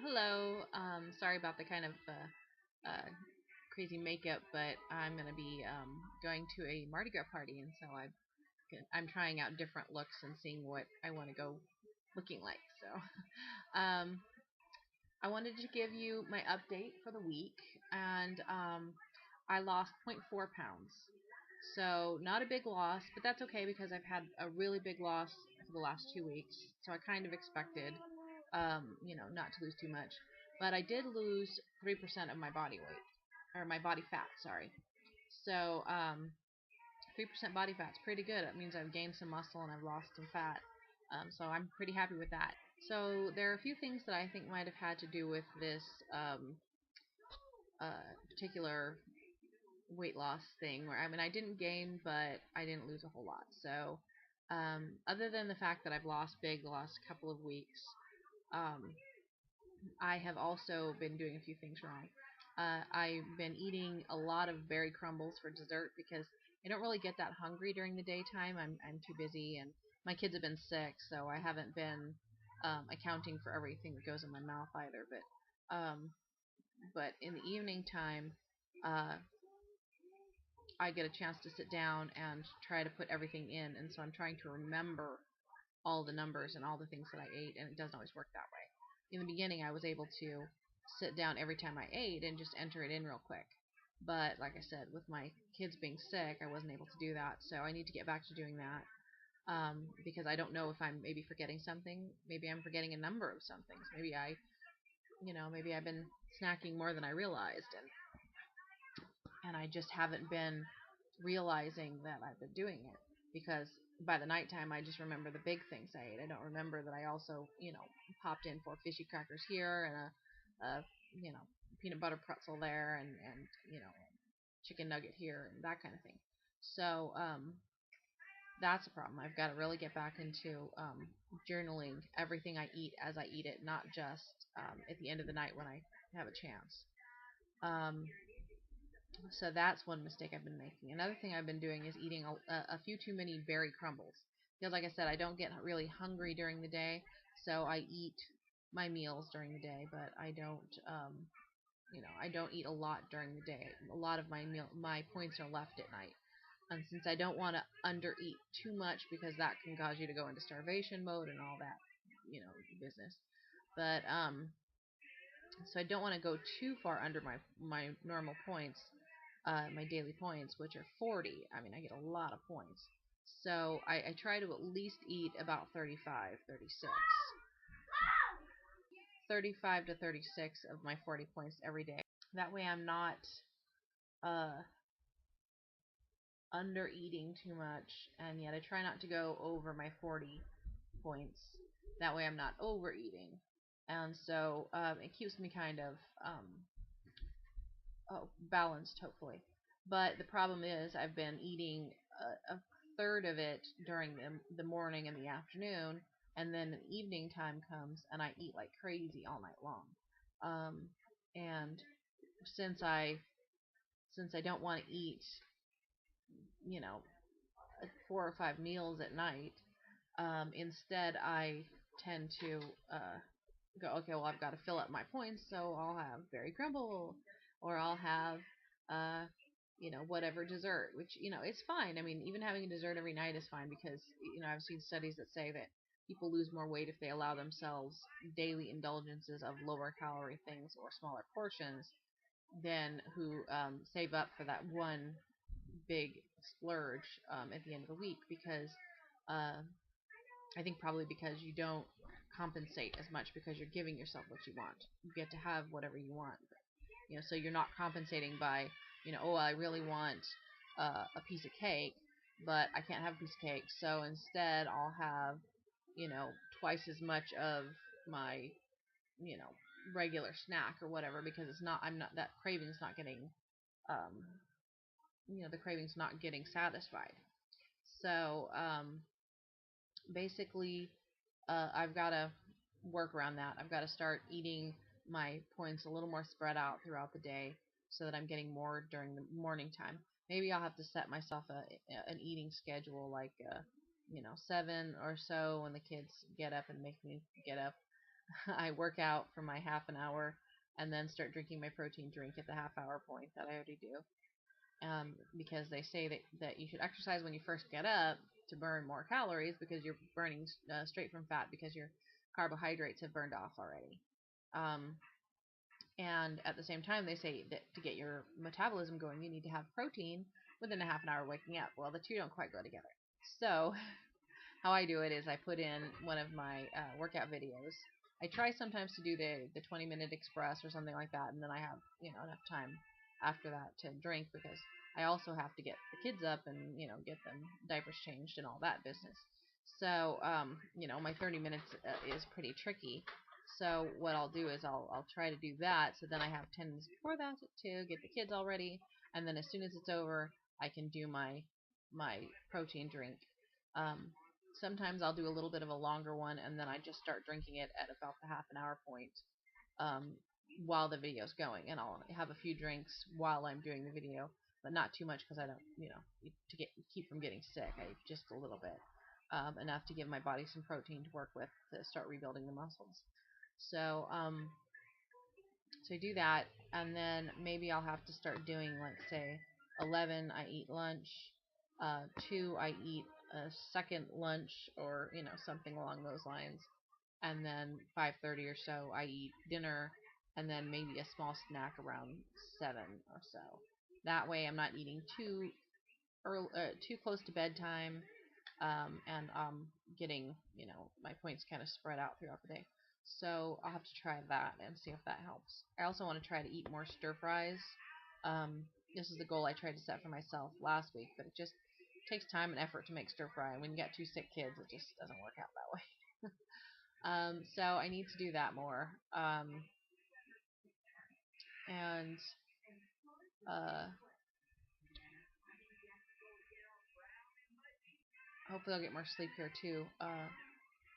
Hello. Sorry about the kind of crazy makeup, but I'm gonna be going to a Mardi Gras party, and so I'm trying out different looks and seeing what I want to go looking like. So, I wanted to give you my update for the week, and I lost zero point 0.4 pounds. So not a big loss, but that's okay because I've had a really big loss for the last 2 weeks. So I kind of expected, not to lose too much. But I did lose 3% of my body weight, or my body fat, sorry. So 3% body fat's pretty good. It means I've gained some muscle and I've lost some fat. So I'm pretty happy with that. So there are a few things that I think might have had to do with this particular weight loss thing where I didn't gain but I didn't lose a whole lot. So other than the fact that I've lost big the last couple of weeks, um, I have also been doing a few things wrong. I've been eating a lot of berry crumbles for dessert because I don't really get that hungry during the daytime. I'm too busy and my kids have been sick, so I haven't been accounting for everything that goes in my mouth either. But in the evening time, uh, I get a chance to sit down and try to put everything in, and so I'm trying to remember all the numbers and all the things that I ate, and it doesn't always work that way. In the beginning, I was able to sit down every time I ate and just enter it in real quick. But like I said, with my kids being sick, I wasn't able to do that, so I need to get back to doing that. Because I don't know if I'm maybe forgetting something. Maybe I'm forgetting a number of some things. Maybe I've been snacking more than I realized, and I just haven't been realizing that I've been doing it because by the nighttime I just remember the big things I ate. I don't remember that I also, popped in 4 fishy crackers here and a peanut butter pretzel there and chicken nugget here and that kind of thing. So that's a problem. I've got to really get back into journaling everything I eat as I eat it, not just at the end of the night when I have a chance. Um, so that's one mistake I've been making. Another thing I've been doing is eating a few too many berry crumbles. Because, like I said, I don't get really hungry during the day, so I eat my meals during the day, but I don't eat a lot during the day. A lot of my points are left at night. And since I don't want to undereat too much because that can cause you to go into starvation mode and all that, business. But so I don't want to go too far under my normal points, my daily points, which are 40. I get a lot of points. So I try to at least eat about 35, 36, 35 to 36 of my 40 points every day. That way I'm not uh, under eating too much, and yet I try not to go over my 40 points. That way I'm not overeating. And so it keeps me kind of balanced, hopefully. But the problem is, I've been eating a third of it during the morning and the afternoon, and then the evening time comes, and I eat like crazy all night long. Um, and since I don't want to eat, you know, 4 or 5 meals at night, instead I tend to go, okay, well, I've got to fill up my points, so I'll have berry crumble, or I'll have, uh, whatever dessert, which, it's fine. Even having a dessert every night is fine because, I've seen studies that say that people lose more weight if they allow themselves daily indulgences of lower calorie things or smaller portions than who save up for that one big splurge at the end of the week because uh, I think probably because you don't compensate as much because you're giving yourself what you want. You get to have whatever you want. So you're not compensating by, oh, I really want a piece of cake, but I can't have a piece of cake, so instead I'll have, you know, twice as much of my, you know, regular snack or whatever because I'm not, that craving's not getting, um, the craving's not getting satisfied. So, basically, I've got to work around that. I've got to start eating my points a little more spread out throughout the day so that I'm getting more during the morning time. Maybe I'll have to set myself an eating schedule like 7 or so when the kids get up and make me get up. I work out for my half an hour and then start drinking my protein drink at the half hour point that I already do. Because they say that you should exercise when you first get up to burn more calories because you're burning straight from fat because your carbohydrates have burned off already. Um, and at the same time, they say that to get your metabolism going, you need to have protein within a half an hour of waking up. Well, the two don't quite go together. So how I do it is I put in one of my workout videos. I try sometimes to do the 20-minute express or something like that, and then I have enough time after that to drink because I also have to get the kids up and get them diapers changed and all that business. So my 30 minutes is pretty tricky. So what I'll do is I'll try to do that. So then I have 10 minutes before that to get the kids all ready, and then as soon as it's over, I can do my protein drink. Um, Sometimes I'll do a little bit of a longer one, and then I just start drinking it at about the half an hour point um, while the video's going, and I'll have a few drinks while I'm doing the video, but not too much because I don't, to keep from getting sick. Just a little bit, enough to give my body some protein to work with to start rebuilding the muscles. So, so I do that, and then maybe I'll have to start doing, like, say, 11 I eat lunch, 2 I eat a second lunch, or something along those lines, and then 5:30 or so I eat dinner, and then maybe a small snack around 7 or so. That way I'm not eating too early, too close to bedtime, and getting my points kind of spread out throughout the day. So I'll have to try that and see if that helps. I also want to try to eat more stir fries. This is a goal I tried to set for myself last week, but it just takes time and effort to make stir fry. When you got two sick kids, it just doesn't work out that way. So I need to do that more. And uh, hopefully I'll get more sleep here too.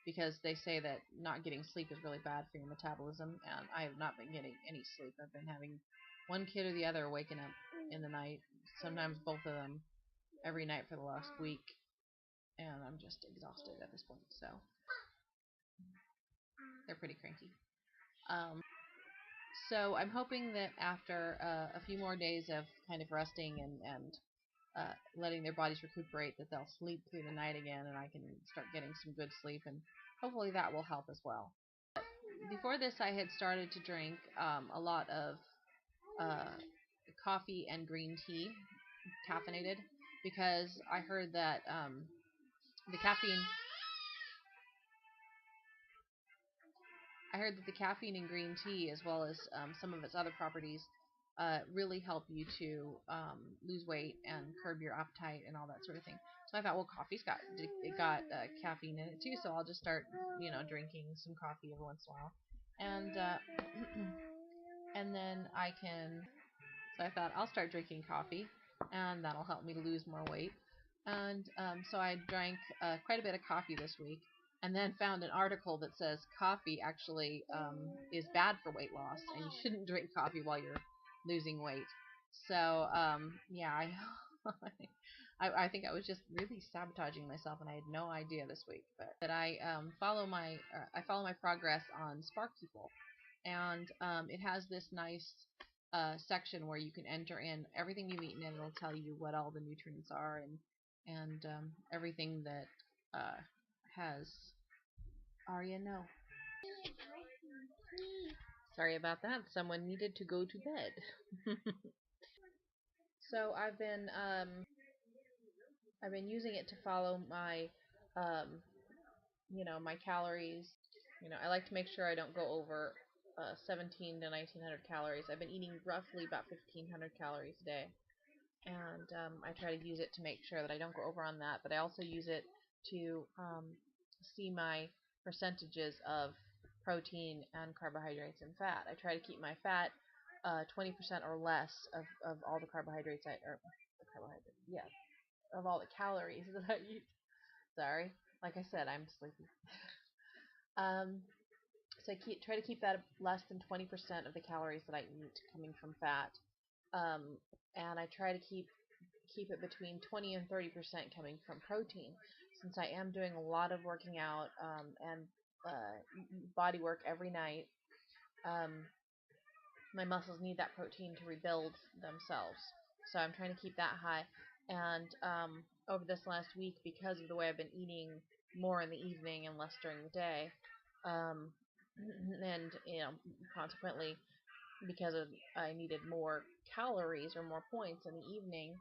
Because they say that not getting sleep is really bad for your metabolism, and I have not been getting any sleep. I've been having one kid or the other waking up in the night, sometimes both of them, every night for the last week, and I'm just exhausted at this point. So they're pretty cranky. Um, so I'm hoping that after a few more days of kind of resting and letting their bodies recuperate, that they'll sleep through the night again, and I can start getting some good sleep, and hopefully that will help as well. Before this, I had started to drink a lot of uh, coffee and green tea, caffeinated, because I heard that the caffeine. I heard that the caffeine in green tea, as well as some of its other properties, really help you to lose weight and curb your appetite and all that sort of thing. So I thought, well, coffee's got caffeine in it too, so I'll just start, drinking some coffee every once in a while, and and then I can. So I thought I'll start drinking coffee, and that'll help me to lose more weight. And so I drank quite a bit of coffee this week, and then found an article that says coffee actually is bad for weight loss, and you shouldn't drink coffee while you're losing weight. So yeah, I think I was just really sabotaging myself, and I had no idea this week. But that I follow my progress on Spark People, and it has this nice section where you can enter in everything you've eaten, and it'll tell you what all the nutrients are, and everything that has. Arya, no. Sorry about that. Someone needed to go to bed. So I've been using it to follow my my calories. I like to make sure I don't go over 17 to 1900 calories. I've been eating roughly about 1500 calories a day, and I try to use it to make sure that I don't go over on that. But I also use it to see my percentages of protein and carbohydrates and fat. I try to keep my fat 20% or less of all the carbohydrates or the carbohydrates, yeah, of all the calories that I eat. Sorry, like I said, I'm sleepy. um, so try to keep that less than 20% of the calories that I eat coming from fat, um, and I try to keep it between 20 and 30% coming from protein, since I am doing a lot of working out, and body work every night. Um, my muscles need that protein to rebuild themselves. So I'm trying to keep that high. And over this last week, because of the way I've been eating more in the evening and less during the day, um, and consequently, because I needed more calories or more points in the evening,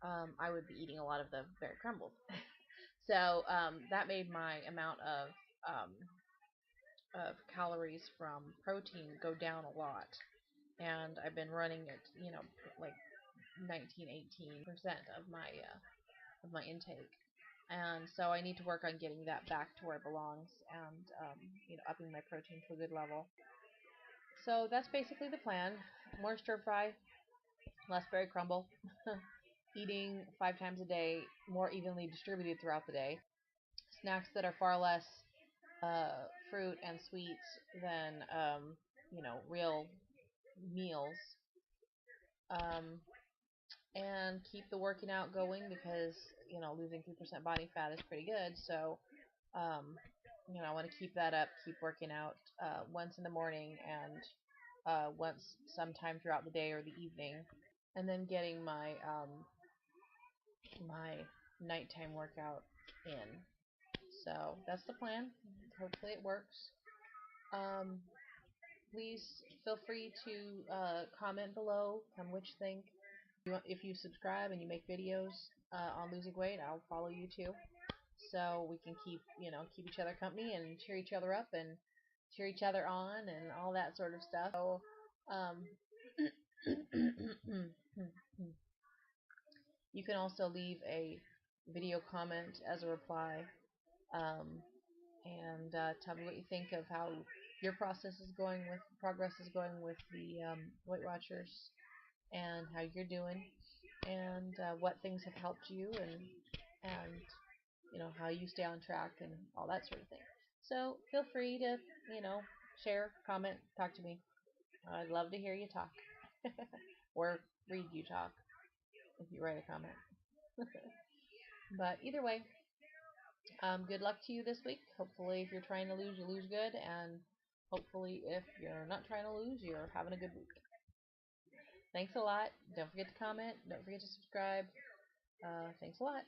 I would be eating a lot of the berry crumbles. So that made my amount of calories from protein go down a lot, and I've been running at like 19-18% of my intake, and so I need to work on getting that back to where it belongs, and upping my protein to a good level. So that's basically the plan: more stir fry, less berry crumble, eating 5 times a day, more evenly distributed throughout the day, snacks that are far less fruit and sweets than real meals, um, and keep the working out going because losing 3% body fat is pretty good. So um, I want to keep that up, keep working out once in the morning and once sometime throughout the day or the evening, and then getting my nighttime workout in. So that's the plan. Hopefully it works. Um, Please feel free to comment below on which you think. If you subscribe and you make videos on losing weight, I'll follow you too. So we can keep each other company and cheer each other up and cheer each other on and all that sort of stuff. So um, you can also leave a video comment as a reply, um, and tell me what you think of how your progress is going with the Weight Watchers, and how you're doing, and what things have helped you, and how you stay on track and all that sort of thing. So feel free to share, comment, talk to me. I'd love to hear you talk or read you talk if you write a comment. But either way, good luck to you this week. Hopefully, if you're trying to lose, you lose good, and hopefully, if you're not trying to lose, you're having a good week. Thanks a lot. Don't forget to comment. Don't forget to subscribe. Thanks a lot.